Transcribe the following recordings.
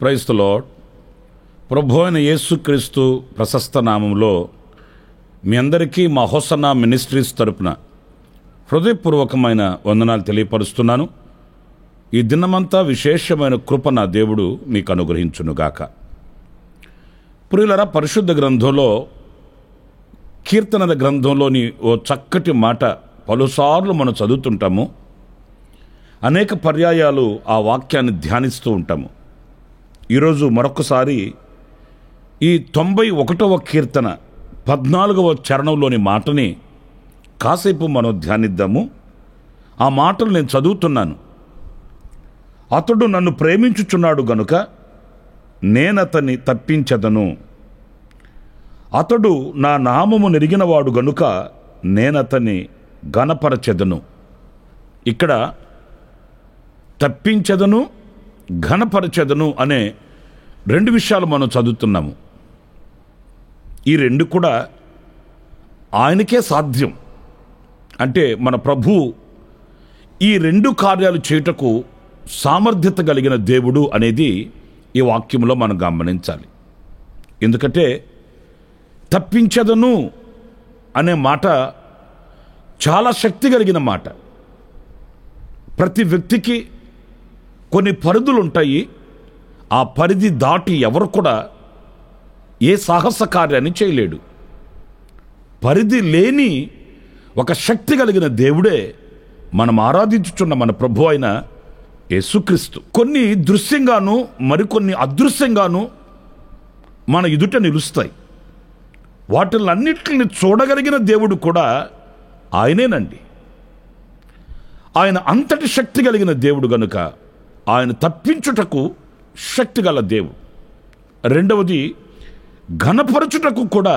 Praise the lord. ప్రభు అయిన యేసుక్రీస్తు ప్రశస్త నామంలో మీ అందరికీ మా హోసన్నా మినిస్ట్రీస్ తరపున హృదయపూర్వకమైన వందనాలు తెలియపరుస్తున్నాను. ఈ దినమంతా విశేషమైన కృప నా దేవుడు మీకు అనుగ్రహించునుగాక. ప్రియులరా, పరిశుద్ధ గ్రంథంలో కీర్తనల గ్రంథంలోని ఓ చక్కటి మాట పలుసార్లు మనం చదువుతుంటాము. అనేక పర్యాయాలు ఆ వాక్యాన్ని ధ్యానిస్తూ ఉంటాము. ఈరోజు మరొకసారి ఈ 91వ కీర్తన 14వ చరణంలోని మాటని కాసేపు మనం ధ్యానిద్దాము. ఆ మాటలు నేను చదువుతున్నాను. అతడు నన్ను ప్రేమించుచున్నాడు గనుక నేనతన్ని తప్పించెదను. అతడు నా నామము నెరిగినవాడు గనుక నేనతన్ని ఘనపరచెదను. ఇక్కడ తప్పించెదను, ఘనపరచెదను అనే రెండు విషయాలు మనం చదువుతున్నాము. ఈ రెండు కూడా ఆయనకే సాధ్యం. అంటే మన ప్రభువు ఈ రెండు కార్యాలు చేయుటకు సామర్థ్యత కలిగిన దేవుడు అనేది ఈ వాక్యంలో మనం గమనించాలి. ఎందుకంటే తప్పించెదను అనే మాట చాలా శక్తి కలిగిన మాట. ప్రతి వ్యక్తికి కొన్ని పరిధులు ఉంటాయి. ఆ పరిధి దాటి ఎవరు కూడా ఏ సాహస కార్యాన్ని చేయలేడు. పరిధి లేని ఒక శక్తి కలిగిన దేవుడే మనం ఆరాధించుచున్న మన ప్రభు అయిన యేసుక్రీస్తు. కొన్ని దృశ్యంగాను మరికొన్ని అదృశ్యంగాను మన ఎదుట నిలుస్తాయి. వాటిలన్నిటిని చూడగలిగిన దేవుడు కూడా ఆయనేనండి. ఆయన అంతటి శక్తి కలిగిన దేవుడు గనుక ఆయన తప్పించుటకు శక్తి గల దేవుడు. రెండవది, ఘనపరచుటకు కూడా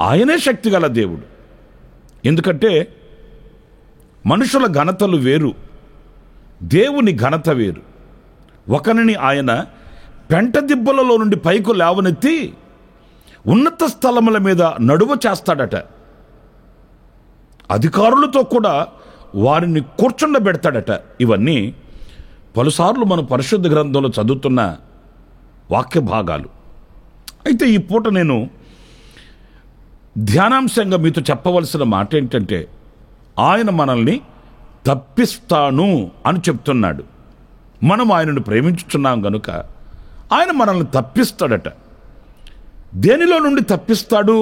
ఆయనే శక్తి గల దేవుడు. ఎందుకంటే మనుషుల ఘనతలు వేరు, దేవుని ఘనత వేరు. ఒకరిని ఆయన పెంట దిబ్బలలో నుండి పైకి లేవనెత్తి ఉన్నత స్థలముల మీద నడువ చేస్తాడట. అధికారులతో కూడా వారిని కూర్చుండబెడతాడట. ఇవన్నీ పలుసార్లు మనం పరిశుద్ధ గ్రంథంలో చదువుతున్న వాక్య భాగాలు. అయితే ఈ పూట నేను ధ్యానాంశంగా మీతో చెప్పవలసిన మాట ఏంటంటే, ఆయన మనల్ని తప్పిస్తాను అని చెప్తున్నాడు. మనం ఆయనను ప్రేమించుచున్నాం కనుక ఆయన మనల్ని తప్పిస్తాడట. దేనిలో నుండి తప్పిస్తాడు?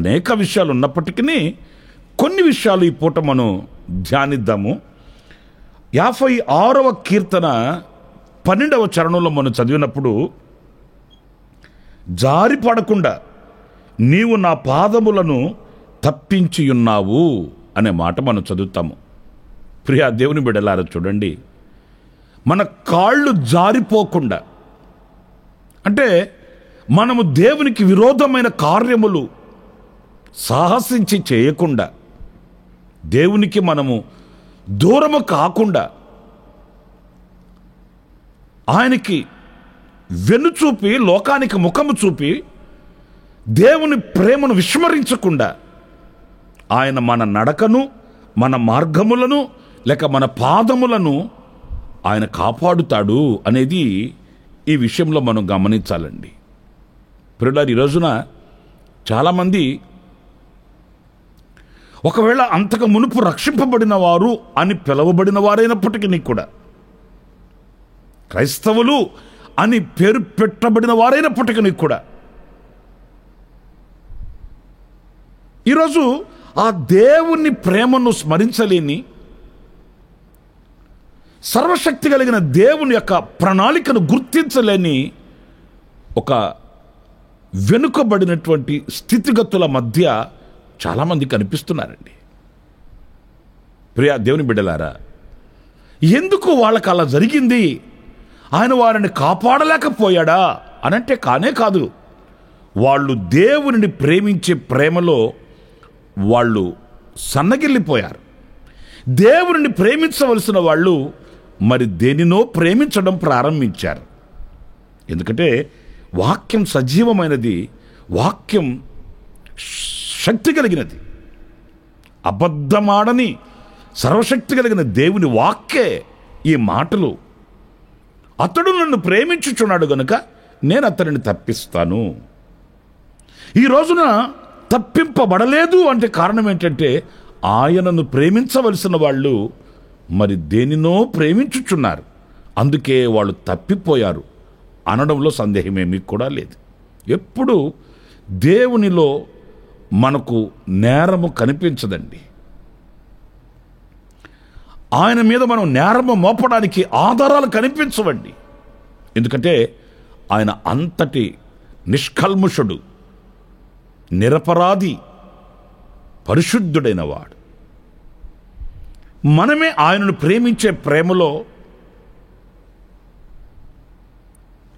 అనేక విషయాలు ఉన్నప్పటికీ కొన్ని విషయాలు ఈ పూట మనం ధ్యానిద్దాము. 56వ కీర్తన 12వ చరణంలో మనం చదివినప్పుడు, జారిపడకుండా నీవు నా పాదములను తప్పించియున్నావు అనే మాట మనం చదువుతాము. ప్రియా దేవుని బిడ్డలారా, చూడండి, మన కాళ్ళు జారిపోకుండా, అంటే మనము దేవునికి విరోధమైన కార్యములు సాహసించి చేయకుండా, దేవునికి మనము దూరము కాకుండా, ఆయనకి వెన్నుచూపి లోకానికి ముఖము చూపి దేవుని ప్రేమను విస్మరించకుండా ఆయన మన నడకను, మన మార్గములను, లేక మన పాదములను ఆయన కాపాడుతాడు అనేది ఈ విషయంలో మనం గమనించాలండి. ప్రియులారా, ఈ రోజున చాలామంది ఒకవేళ అంతకు మునుపు రక్షింపబడిన వారు అని పిలువబడిన వారైనప్పటికీ కూడా, క్రైస్తవులు అని పేరు పెట్టబడిన వారైనప్పటికీ కూడా, ఈరోజు ఆ దేవుని ప్రేమను స్మరించలేని, సర్వశక్తి కలిగిన దేవుని యొక్క ప్రణాళికను గుర్తించలేని ఒక వెనుకబడినటువంటి స్థితిగతుల మధ్య చాలామంది కనిపిస్తున్నారండి. ప్రియ దేవుని బిడ్డలారా, ఎందుకు వాళ్ళకి అలా జరిగింది? ఆయన వారిని కాపాడలేకపోయాడా అనంటే కానే కాదు. వాళ్ళు దేవునిని ప్రేమించే ప్రేమలో వాళ్ళు సన్నగిల్లిపోయారు. దేవునిని ప్రేమించవలసిన వాళ్ళు మరి దేనినో ప్రేమించడం ప్రారంభించారు. ఎందుకంటే వాక్యం సజీవమైనది, వాక్యం శక్తి కలిగినది. అబద్ధమాడని సర్వశక్తి కలిగిన దేవుని వాక్యే ఈ మాటలు. అతడు నన్ను ప్రేమించుచున్నాడు గనుక నేను అతడిని తప్పిస్తాను. ఈ రోజున తప్పింపబడలేదు అంటే కారణం ఏంటంటే ఆయనను ప్రేమించవలసిన వాళ్ళు మరి దేనినో ప్రేమించుచున్నారు, అందుకే వాళ్ళు తప్పిపోయారు అనడంలో సందేహమేమీ కూడా లేదు. ఎప్పుడు దేవునిలో మనకు నేరము కనిపించదండి. ఆయన మీద మనం నేరము మోపడానికి ఆధారాలు కనిపించవండి. ఎందుకంటే ఆయన అంతటి నిష్కల్ముషుడు, నిరపరాధి, పరిశుద్ధుడైన వాడు. మనమే ఆయనను ప్రేమించే ప్రేమలో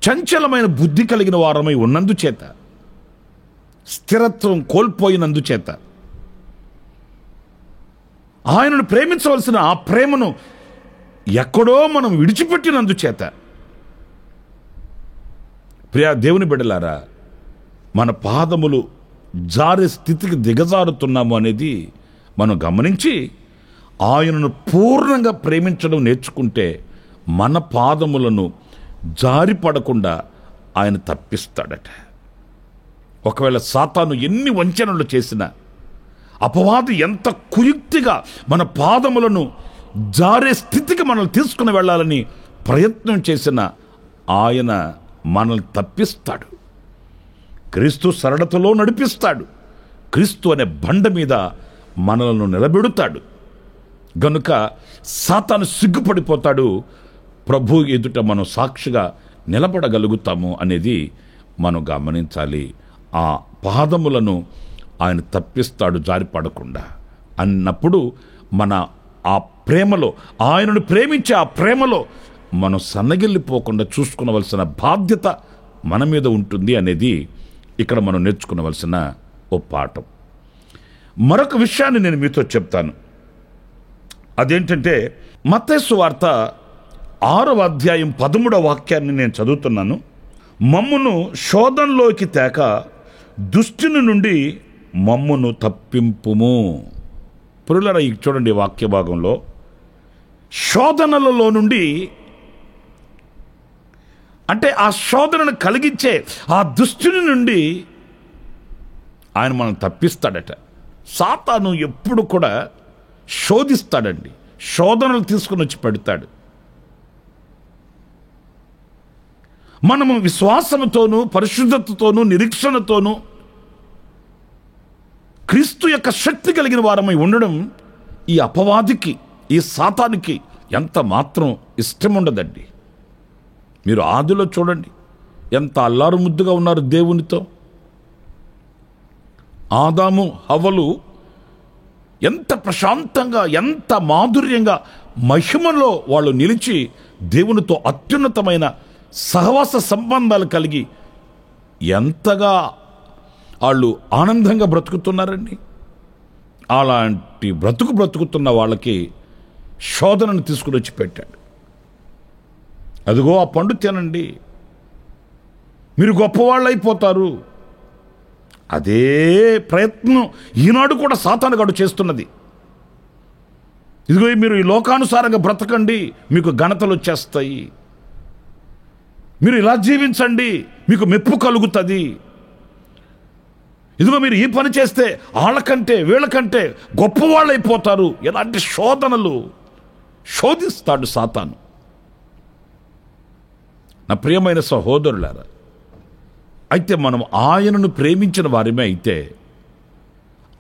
చంచలమైన బుద్ధి కలిగిన వారమై ఉన్నందుచేత, స్థిరత్వం కోల్పోయినందుచేత, ఆయనను ప్రేమించవలసిన ఆ ప్రేమను ఎక్కడో మనం విడిచిపెట్టినందుచేత, ప్రియ దేవుని బిడ్డలారా, మన పాదములు జారే స్థితికి దిగజారుతున్నాము అనేది మనం గమనించి ఆయనను పూర్ణంగా ప్రేమించడం నేర్చుకుంటే మన పాదములను జారిపడకుండా ఆయన తప్పిస్తాడట. ఒకవేళ సాతాను ఎన్ని వంచనలు చేసినా, అపవాది ఎంత కుయుక్తిగా మన పాదములను జారే స్థితికి మనల్ని తీసుకుని వెళ్ళాలని ప్రయత్నం చేసిన ఆయన మనల్ని తప్పిస్తాడు. క్రీస్తు సరళతలో నడిపిస్తాడు. క్రీస్తు అనే బండ మీద మనలను నిలబెడతాడు. గనుక సాతాను సిగ్గుపడిపోతాడు. ప్రభు ఎదుట మనం సాక్షిగా నిలబడగలుగుతాము అనేది మనం గమనించాలి. ఆ పాదములను ఆయన తప్పిస్తాడు జారిపడకుండా అన్నప్పుడు మన ఆ ప్రేమలో, ఆయనను ప్రేమించే ఆ ప్రేమలో మనం సన్నగిల్లిపోకుండా చూసుకునవలసిన బాధ్యత మన మీద ఉంటుంది అనేది ఇక్కడ మనం నేర్చుకునవలసిన ఓ పాఠం. మరొక విషయాన్ని నేను మీతో చెప్తాను. అదేంటంటే మత్తయి సువార్త 6వ అధ్యాయం 13వ వాక్యాన్ని నేను చదువుతున్నాను. మమ్మును శోధనలోకి తేక దుష్టుని నుండి మమ్మును తప్పింపుము. పురులరా, చూడండి వాక్య భాగంలో శోధనలలో నుండి, అంటే ఆ శోధనను కలిగించే ఆ దుష్టుని నుండి ఆయన మనం తప్పిస్తాడట. సాతాను ఎప్పుడు కూడా శోధిస్తాడండి, శోధనలు తీసుకుని వచ్చి పెడతాడు. మనము విశ్వాసముతోనూ పరిశుద్ధతతోనూ నిరీక్షణతోనూ క్రీస్తు యొక్క శక్తి కలిగిన వారమై ఉండడం ఈ అపవాదికి, ఈ సాతానికి ఎంత మాత్రం ఇష్టం ఉండదండి. మీరు ఆదిలో చూడండి, ఎంత అల్లారు ముద్దుగా ఉన్నారు దేవునితో. ఆదాము హవ్వలు ఎంత ప్రశాంతంగా, ఎంత మాధుర్యంగా, మహిమలో వాళ్ళు నిలిచి దేవునితో అత్యున్నతమైన సహవాస సంబంధాలు కలిగి ఎంతగా వాళ్ళు ఆనందంగా బ్రతుకుతున్నారండి. అలాంటి బ్రతుకుతున్న వాళ్ళకి శోధనను తీసుకుని వచ్చి పెట్టాడు. అదిగో ఆ పండు తినండి, మీరు గొప్పవాళ్ళు అయిపోతారు. అదే ప్రయత్నం ఈనాడు కూడా సాతానుగాడు చేస్తున్నది. ఇదిగో మీరు ఈ లోకానుసారంగా బ్రతకండి, మీకు ఘనతలు వచ్చేస్తాయి, మీరు ఇలా జీవించండి, మీకు మెప్పు కలుగుతుంది, ఇదిగో మీరు ఈ పని చేస్తే వాళ్ళకంటే వీళ్ళకంటే గొప్పవాళ్ళు అయిపోతారు. ఎలాంటి శోధనలు శోధిస్తాడు సాతాను. నా ప్రియమైన సహోదరులారా, అయితే మనం ఆయనను ప్రేమించిన వారిమే అయితే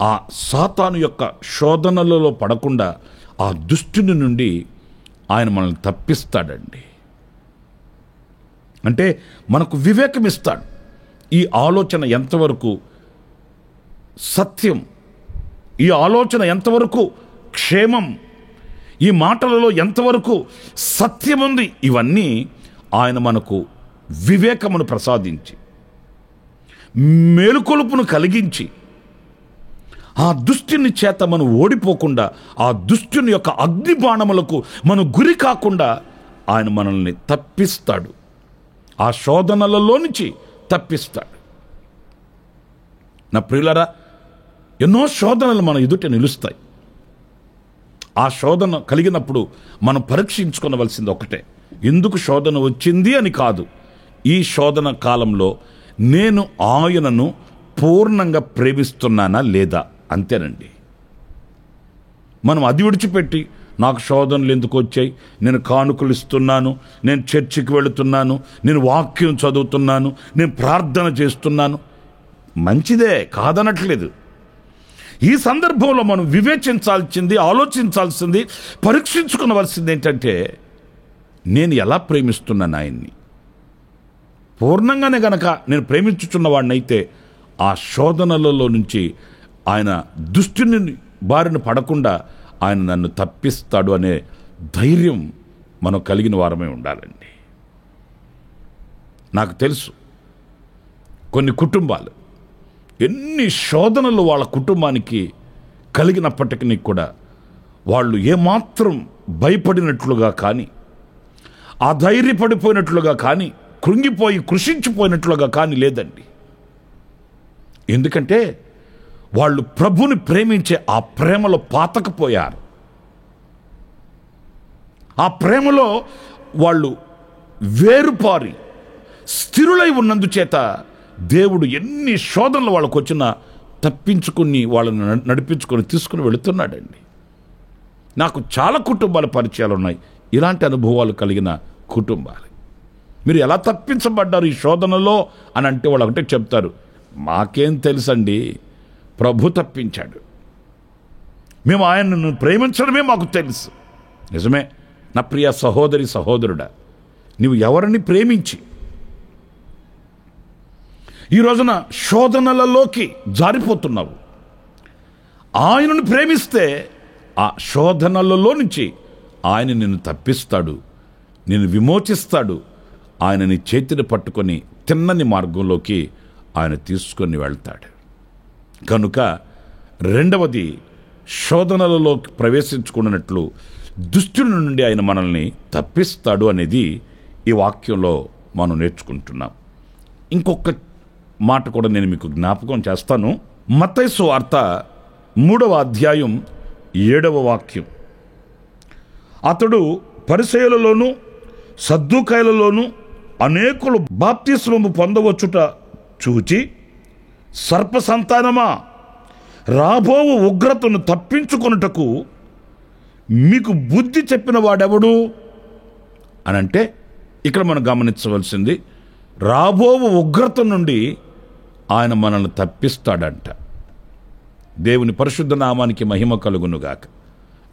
ఆ సాతాను యొక్క శోధనలలో పడకుండా ఆ దుష్టుని నుండి ఆయన మనల్ని తప్పిస్తాడండి. అంటే మనకు వివేకం ఇస్తాడు. ఈ ఆలోచన ఎంతవరకు సత్యం, ఈ ఆలోచన ఎంతవరకు క్షేమం, ఈ మాటలలో ఎంతవరకు సత్యముంది, ఇవన్నీ ఆయన మనకు వివేకమును ప్రసాదించి, మేలుకొలుపును కలిగించి, ఆ దుష్టుని చేత మనం ఓడిపోకుండా, ఆ దుష్టుని యొక్క అగ్నిబాణములకు మనం గురి కాకుండా ఆయన మనల్ని తప్పిస్తాడు. ఆ శోధనలలో నుంచి తప్పిస్తాడు. నా ప్రియులారా, ఎన్నో శోధనలు మన ఎదుట నిలుస్తాయి. ఆ శోధన కలిగినప్పుడు మనం పరీక్షించుకోవలసింది ఒకటే, ఎందుకు శోధన వచ్చింది అని కాదు. ఈ శోధన కాలంలో నేను ఆయనను పూర్ణంగా ప్రేమిస్తున్నానా లేదా, అంతేనండి. మనం అది విడిచిపెట్టి నాకు శోధనలు ఎందుకు వచ్చాయి, నేను కానుకలు ఇస్తున్నాను, నేను చర్చికి వెళుతున్నాను, నేను వాక్యం చదువుతున్నాను, నేను ప్రార్థన చేస్తున్నాను, మంచిదే, కాదనట్లేదు. ఈ సందర్భంలో మనం వివేచించాల్సింది, ఆలోచించాల్సింది, పరీక్షించుకోవలసింది ఏంటంటే, నేను ఎలా ప్రేమిస్తున్నాను ఆయన్ని. పూర్ణంగానే గనక నేను ప్రేమించుచున్నవాడినైతే ఆ శోధనలలో నుంచి ఆయన దుష్టుని బారిన పడకుండా ఆయన నన్ను తప్పిస్తాడు అనే ధైర్యం మనం కలిగిన వారమే ఉండాలండి. నాకు తెలుసు కొన్ని కుటుంబాలు ఎన్ని శోధనలు వాళ్ళ కుటుంబానికి కలిగినప్పటికీ కూడా వాళ్ళు ఏమాత్రం భయపడినట్లుగా కానీ, అధైర్యపడిపోయినట్లుగా కానీ, కృంగిపోయి కృషించిపోయినట్లుగా కానీ లేదండి. ఎందుకంటే వాళ్ళు ప్రభుని ప్రేమించే ఆ ప్రేమలో పాతకపోయారు. ఆ ప్రేమలో వాళ్ళు వేరుపారి స్థిరులై ఉన్నందుచేత దేవుడు ఎన్ని శోధనలు వాళ్ళకు వచ్చినా తప్పించుకుని వాళ్ళని నడిపించుకొని తీసుకుని వెళుతున్నాడండి. నాకు చాలా కుటుంబాల పరిచయాలు ఉన్నాయి, ఇలాంటి అనుభవాలు కలిగిన కుటుంబాలు. మీరు ఎలా తప్పించబడ్డారు ఈ శోధనలో అని అంటే వాళ్ళు ఒకటే చెప్తారు, మాకేం తెలుసండి, ప్రభు తప్పించాడు, మేము ఆయనను ప్రేమించడమే మాకు తెలుసు. నిజమే నా ప్రియ సహోదరి సహోదరుడా, నీవు ఎవరిని ప్రేమించి ఈ రోజున శోధనలలోకి జారిపోతున్నావు, ఆయనను ప్రేమిస్తే ఆ శోధనలలో నుంచి ఆయన నిన్ను తప్పిస్తాడు, నిన్ను విమోచిస్తాడు. ఆయన నీ చేతిని పట్టుకొని తిన్నని మార్గంలోకి ఆయన తీసుకొని వెళ్తాడు. కనుక రెండవది, శోధనలలోకి ప్రవేశించుకున్నట్లు దుష్టుని నుండి ఆయన మనల్ని తప్పిస్తాడు అనేది ఈ వాక్యంలో మనం నేర్చుకుంటున్నాం. ఇంకొక మాట కూడా నేను మీకు జ్ఞాపకం చేస్తాను. మత్తయి సువార్త 3వ అధ్యాయం 7వ వాక్యం. అతడు పరిసయ్యులలోను సద్దూకాయలలోను అనేకులు బాప్తిస్మము పొందవచ్చుట చూచి, సర్ప సంతానమా, రాబోవు ఉగ్రతను తప్పించుకొనుటకు మీకు బుద్ధి చెప్పిన వాడెవడు అనంటే, ఇక్కడ మనం గమనించవలసింది, రాబోవు ఉగ్రత నుండి ఆయన మనల్ని తప్పిస్తాడంట. దేవుని పరిశుద్ధ నామానికి మహిమ కలుగునుగాక.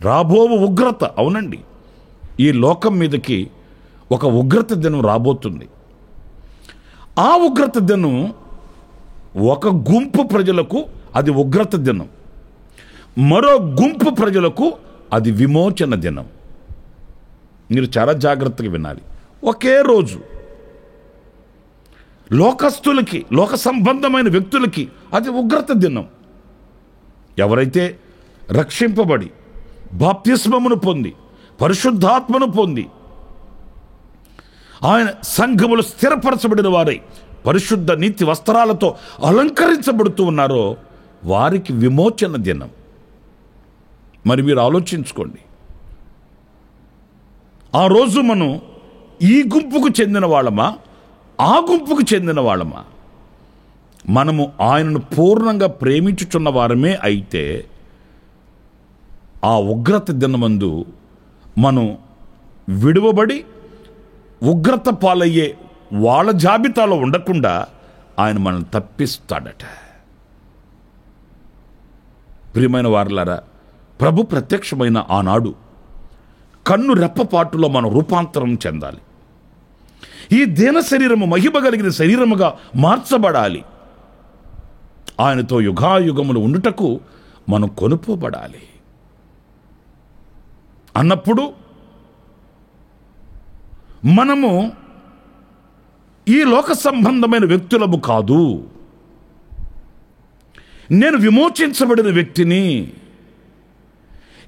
రాబోవు ఉగ్రత, అవునండి, ఈ లోకం మీదకి ఒక ఉగ్రత దినం రాబోతుంది. ఆ ఉగ్రత దినం ఒక గుంపు ప్రజలకు అది ఉగ్రత దినం, మరో గుంపు ప్రజలకు అది విమోచన దినం. మీరు చాలా జాగ్రత్తగా వినాలి. ఒకే రోజు లోకస్తులకి, లోక సంబంధమైన వ్యక్తులకి అది ఉగ్రత దినం. ఎవరైతే రక్షింపబడి బాప్తిస్మమును పొంది పరిశుద్ధాత్మను పొంది ఆయన సంఘములు స్థిరపరచబడిన వారై పరిశుద్ధ నీతి వస్త్రాలతో అలంకరించబడుతూ ఉన్నారో వారికి విమోచన దినం. మరి మీరు ఆలోచించుకోండి, ఆ రోజు మనం ఈ గుంపుకు చెందిన వాళ్ళమా, ఆ గుంపుకు చెందిన వాళ్ళమా? మనము ఆయనను పూర్ణంగా ప్రేమించుచున్న వారమే అయితే ఆ ఉగ్రత దినమందు మనం విడువబడి ఉగ్రత పాలయ్యే వాళ్ళ జాబితాలో ఉండకుండా ఆయన మనల్ని తప్పిస్తాడట. ప్రియమైన వారలారా, ప్రభు ప్రత్యక్షమైన ఆనాడు కన్ను రెప్పపాటులో మనం రూపాంతరం చెందాలి. ఈ దీన శరీరము మహిమ కలిగిన శరీరముగా మార్చబడాలి. ఆయనతో యుగాయుగములు ఉండుటకు మనం కొనుపోబడాలి. అన్నప్పుడు మనము ఈ లోక సంబంధమైన వ్యక్తులము కాదు, నేను విమోచించబడిన వ్యక్తిని,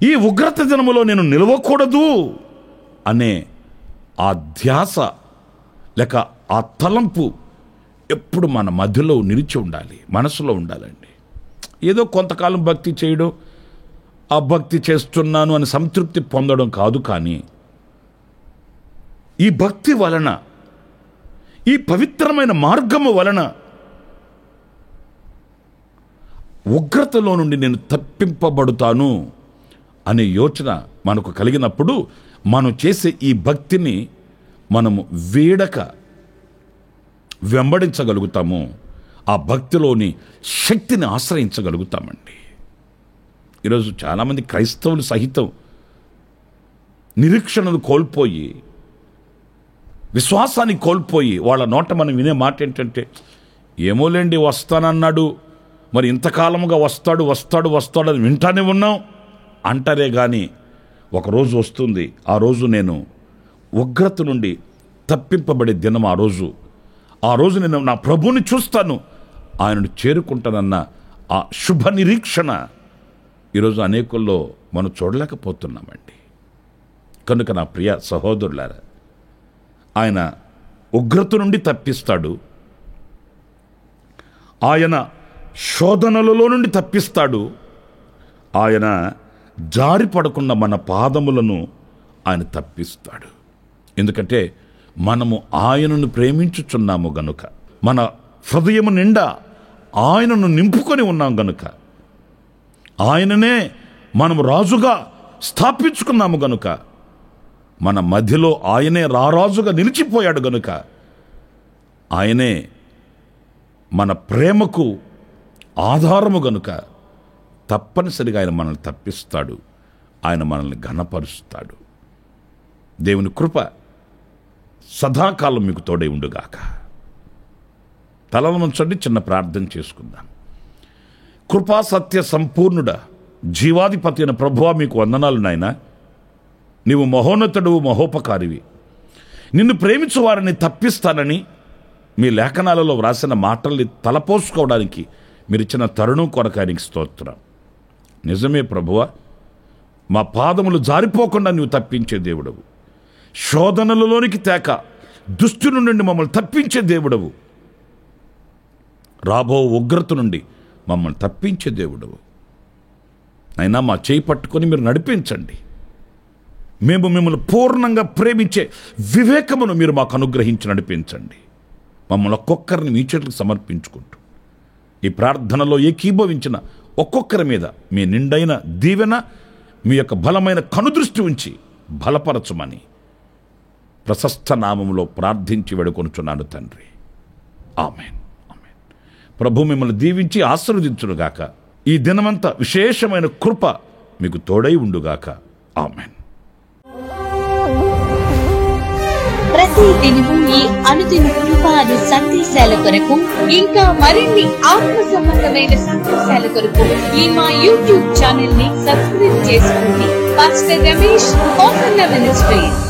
ఈ ఉగ్రత దినములో నేను నిలవకూడదు అనే ఆ ధ్యాస లేక ఆ తలంపు ఎప్పుడు మన మధ్యలో నిలిచి ఉండాలి, మనసులో ఉండాలండి. ఏదో కొంతకాలం భక్తి చేయడం, ఆ భక్తి చేస్తున్నాను అని సంతృప్తి పొందడం కాదు, కానీ ఈ భక్తి వలన, ఈ పవిత్రమైన మార్గము వలన ఉగ్రతలో నుండి నేను తప్పింపబడుతాను అనే యోచన మనకు కలిగినప్పుడు మనం చేసే ఈ భక్తిని మనము వీడక వెంబడించగలుగుతాము, ఆ భక్తిలోని శక్తిని ఆశ్రయించగలుగుతామండి. ఈరోజు చాలామంది క్రైస్తవులు సహితం నిరీక్షణను కోల్పోయి, విశ్వాసాన్ని కోల్పోయి, వాళ్ళ నోట మనం వినే మాట ఏంటంటే, ఏమోలేండి వస్తానన్నాడు, మరి ఇంతకాలముగా వస్తాడు వస్తాడు వస్తాడు అని వింటానే ఉన్నాం అంటారే కానీ ఒకరోజు వస్తుంది, ఆ రోజు నేను ఉగ్రత నుండి తప్పింపబడే దినం, ఆ రోజు నేను నా ప్రభువుని చూస్తాను, ఆయనను చేరుకుంటానన్న ఆ శుభ నిరీక్షణ ఈరోజు అనేకుల్లో మనం చూడలేకపోతున్నామండి. కనుక నా ప్రియ సహోదరులారా, ఆయన ఉగ్రత నుండి తప్పిస్తాడు, ఆయన శోధనలలో నుండి తప్పిస్తాడు, ఆయన జారి పడకుండా మన పాదములను ఆయన తప్పిస్తాడు. ఎందుకంటే మనము ఆయనను ప్రేమించుచున్నాము గనుక, మన హృదయము నిండా ఆయనను నింపుకొని ఉన్నాం గనుక, ఆయననే మనము రాజుగా స్థాపించుకున్నాము గనుక, మన మధ్యలో ఆయనే రారాజుగా నిలిచిపోయాడు గనుక, ఆయనే మన ప్రేమకు ఆధారము గనుక తప్పనిసరిగా ఆయన మనల్ని తప్పిస్తాడు, ఆయన మనల్ని ఘనపరుస్తాడు. దేవుని కృప సదాకాలం మీకు తోడై ఉండుగాక. తలను ఉంచండి, చిన్న ప్రార్థన చేసుకుందాం. కృపా సత్య సంపూర్ణుడా, జీవాధిపతి అయిన ప్రభువా, మీకు వందనాలు నాయనా. నీవు మహోన్నతుడు, మహోపకారివి. నిన్ను ప్రేమించు వారిని తప్పిస్తానని మీ లేఖనాలలో వ్రాసిన మాటల్ని తలపోసుకోవడానికి మీరు ఇచ్చిన తరుణం కొరకు ఆయనకి స్తోత్రం. నిజమే ప్రభువా, మా పాదములు జారిపోకుండా నీవు తప్పించే దేవుడవు, శోధనలలోనికి తేక దుష్టుని నుండి మమ్మల్ని తప్పించే దేవుడవు, రాబో ఉగ్రత నుండి మమ్మల్ని తప్పించే దేవుడవు. అయినా మా చేయి పట్టుకొని మీరు నడిపించండి. మేము మిమ్మల్ని పూర్ణంగా ప్రేమించే వివేకమును మీరు మాకు అనుగ్రహించి నడిపించండి. మమ్మల్ని ఒక్కొక్కరిని మీ చేతులకు సమర్పించుకుంటూ ఈ ప్రార్థనలో ఏకీభవించిన ఒక్కొక్కరి మీద మీ నిండైన దీవెన, మీ యొక్క బలమైన కనుదృష్టి ఉంచి బలపరచమని ప్రశస్త నామములో ప్రార్థించి వేడుకొనుచున్నాను తండ్రి. ఆమేన్, ఆమేన్. ప్రభు మిమ్మల్ని దీవించి ఆశీర్వదించునుగాక. ఈ దినమంతా విశేషమైన కృప మీకు తోడై ఉండుగాక. ఆమేన్. ప్రతి దినము ఈ అనుదిన కృపాది సందేశాల కొరకు, ఇంకా మరిన్ని ఆత్మ సంబంధమైన సందేశాల కొరకు ఈ మా యూట్యూబ్ ఛానల్ ని సబ్స్క్రైబ్ చేసుకోండి. Pastor Ramesh, open ministries.